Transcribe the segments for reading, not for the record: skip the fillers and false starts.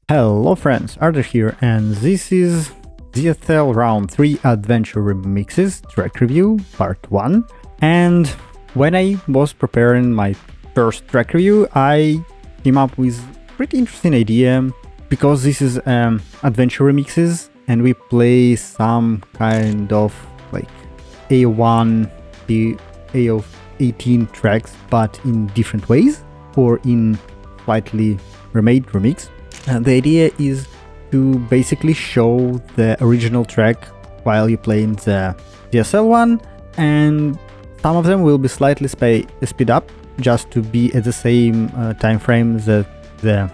Hello friends, Arthur here, and this is ZSL Round 3 Adventure Remixes track review part 1. And when I was preparing my first track review, I came up with a pretty interesting idea, because this is adventure remixes and we play some kind of like A01, the A18 tracks, but in different ways or in slightly remade remix. And the idea is to basically show the original track while you're playing the ZSL one, and some of them will be slightly speed up just to be at the same time frame that the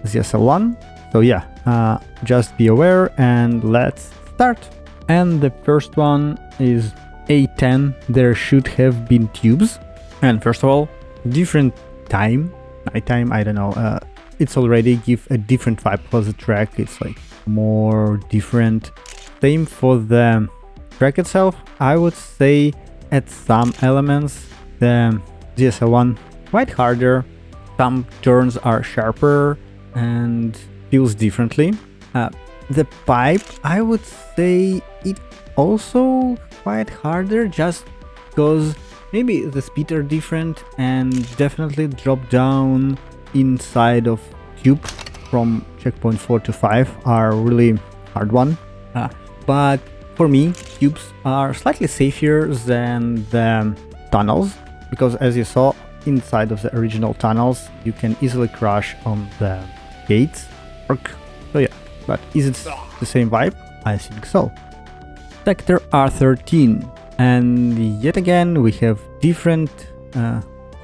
ZSL one. So yeah, just be aware and let's start. And the first one is A10. There should have been tubes, and first of all, different time, nighttime, I don't know, it's already give a different vibe for the track. It's like more different. Same for the track itself. I would say at some elements the ZSL one quite harder. Some turns are sharper and feels differently. The pipe, I would say it also quite harder, just because maybe the speed are different, and definitely drop down inside of tube from checkpoint 4 to 5 are really hard one. But for me, tubes are slightly safer than the tunnels, because as you saw inside of the original tunnels, you can easily crash on the gates. So yeah, but is it the same vibe? I think so. Sector R13, and yet again we have different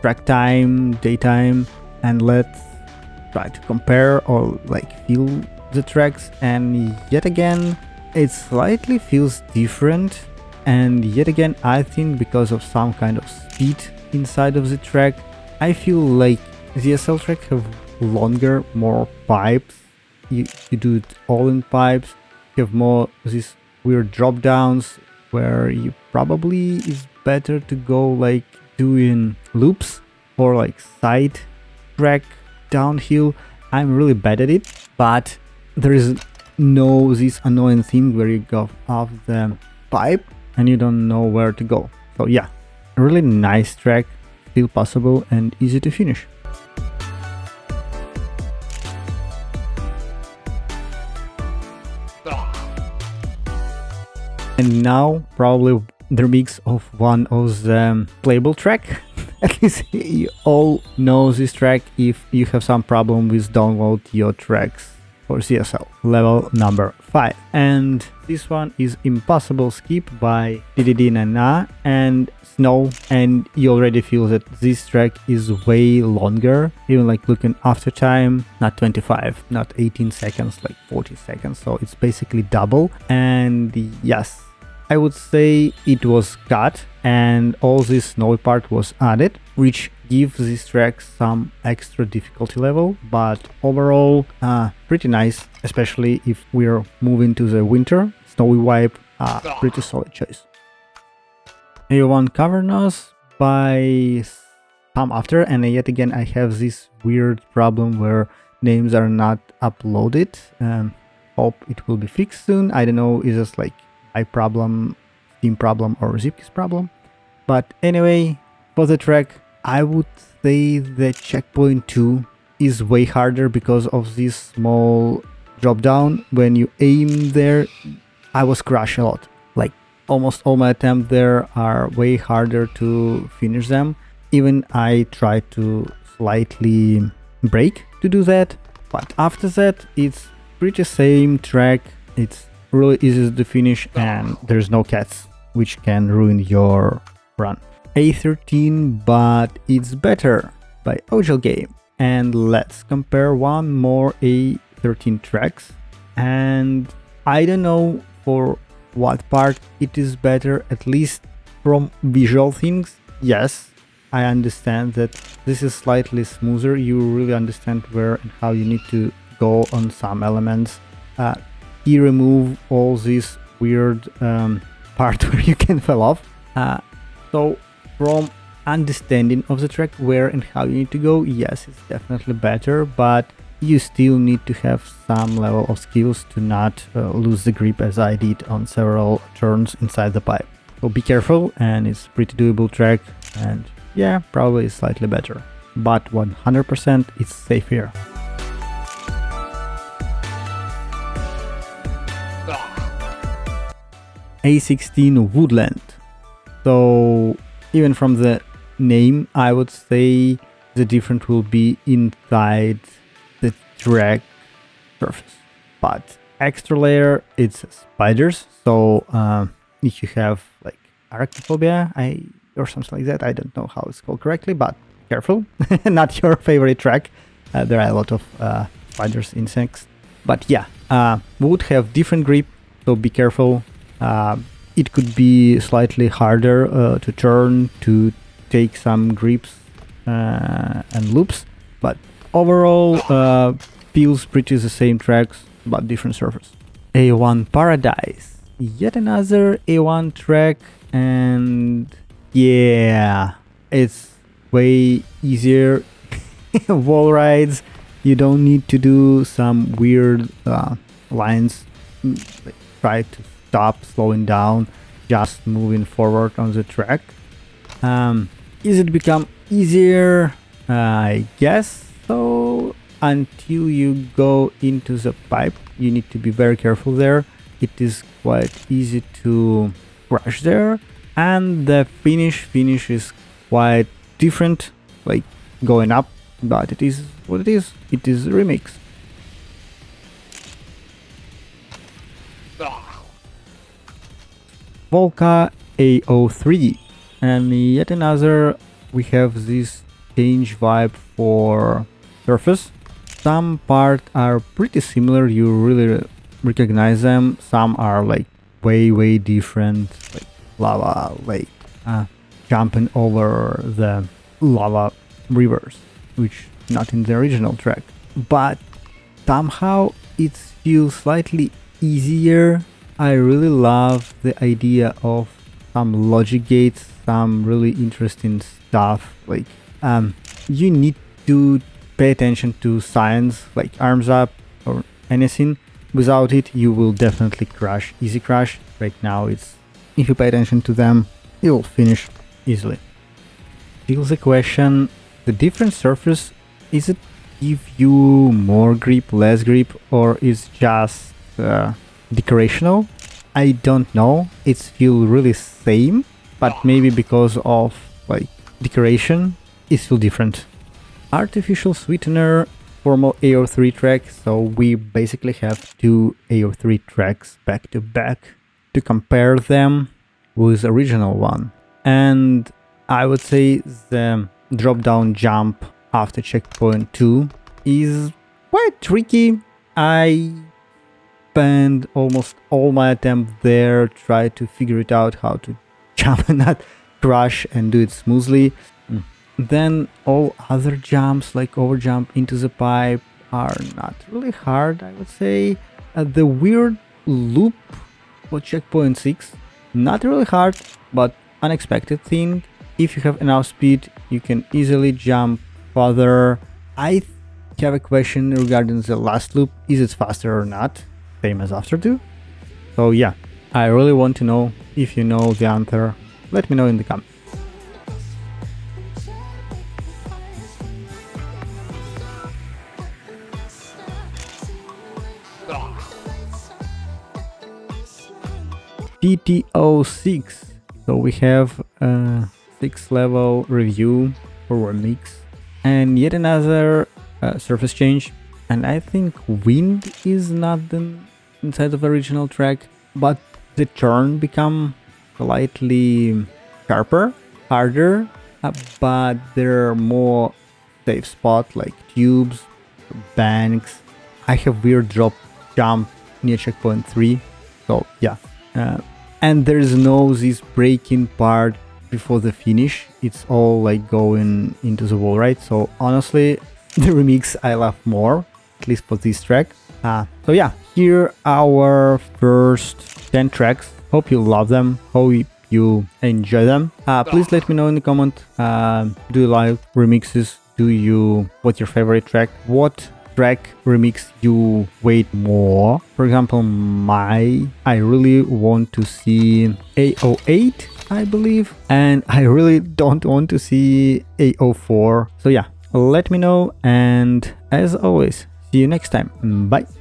track time, daytime, and let's try to compare or like feel the tracks, and yet again it slightly feels different, and yet again I think because of some kind of speed inside of the track, I feel like ZSL track have longer, more pipes. You do it all in pipes, you have more these weird drop downs where you probably is better to go like doing loops or like side track downhill. I'm really bad at it, but there is no this annoying thing where you go off the pipe and you don't know where to go. So yeah, a really nice track, still possible and easy to finish. And now probably the remix of one of the playable track. At least you all know this track if you have some problem with download your tracks for ZSL. Level number 5. And this one is Imp05ipal Skip by ZSL and Snow. And you already feel that this track is way longer. Even like looking after time, not 25, not 18 seconds, like 40 seconds. So it's basically double. And yes, I would say it was cut and all this snowy part was added, which gives this track some extra difficulty level, but overall pretty nice, especially if we're moving to the winter. Snowy vibe, pretty solid choice. A01 Cavernous by some after, and yet again I have this weird problem where names are not uploaded. Hope it will be fixed soon. I don't know, is this like problem, Steam problem, or Zipkis problem? But anyway, for the track, I would say the checkpoint 2 is way harder because of this small drop down. When you aim there, I was crashing a lot. Like almost all my attempts there are way harder to finish them. Even I tried to slightly brake to do that, but after that it's pretty same track. It's really easy to finish and there's no cats which can ruin your run. A13, but it's better by OGL Game. And let's compare one more A13 tracks, and I don't know for what part it is better, at least from visual things. Yes, I understand that this is slightly smoother. You really understand where and how you need to go on some elements. He remove all this weird part where you can fall off. So from understanding of the track, where and how you need to go, yes, it's definitely better, but you still need to have some level of skills to not lose the grip as I did on several turns inside the pipe. So be careful, and it's pretty doable track, and yeah, probably slightly better. But 100% it's safe here. A16 Woodland. So even from the name, I would say the difference will be inside the track surface. But extra layer, it's spiders. So if you have like arachnophobia or something like that, I don't know how it's called correctly, but careful, not your favorite track. There are a lot of spiders, insects. But yeah, wood have different grip, so be careful. It could be slightly harder to turn, to take some grips and loops, but overall feels pretty the same tracks, but different surface. A01 Paradise, yet another A1 track, and yeah, it's way easier. Wall rides, you don't need to do some weird lines, like try to stop, slowing down, just moving forward on the track. Is it become easier? I guess so. Until you go into the pipe, you need to be very careful there. It is quite easy to crash there, and the finish is quite different, like going up, but it is what it is. It is Remixed. Volca A-03, and yet another. We have this change vibe for surface. Some parts are pretty similar, you really recognize them. Some are like way different, like lava lake, jumping over the lava rivers, which not in the original track, but somehow it feels slightly easier. I really love the idea of some logic gates, some really interesting stuff. Like you need to pay attention to science, like arms up or anything. Without it, you will definitely crash, easy crash. Right now, it's if you pay attention to them, you will finish easily. Still the question, the different surface, is it give you more grip, less grip, or is just decorational? I don't know. It's feel really same, but maybe because of like decoration, it's feel different. Artificial Sweetener, formal A03 track, so we basically have two A03 tracks back to back to compare them with original one. And I would say the drop down jump after checkpoint 2 is quite tricky. I spent almost all my attempt there, try to figure it out how to jump and not crash and do it smoothly. Then all other jumps, like overjump into the pipe, are not really hard, I would say. The weird loop for checkpoint 6, not really hard, but unexpected thing. If you have enough speed, you can easily jump further. I have a question regarding the last loop. Is it faster or not? Same as after 2. So yeah, I really want to know. If you know the answer, let me know in the comments. PTO6. So we have a 6th level review for Remix, and yet another surface change. And I think wind is not inside of the original track, but the turn become slightly sharper, harder, but there are more safe spots like tubes, banks. I have weird drop jump near checkpoint 3, so yeah. And there is no this breaking part before the finish. It's all like going into the wall, right? So honestly, the remix I love more, at least for this track. So yeah, here our first 10 tracks. Hope you love them. Hope you enjoy them. Please let me know in the comment. Do you like remixes? What's your favorite track? What track remix you wait more. For example, I really want to see A-08, I believe, and I really don't want to see A-04. So yeah, let me know, and as always, see you next time. Bye.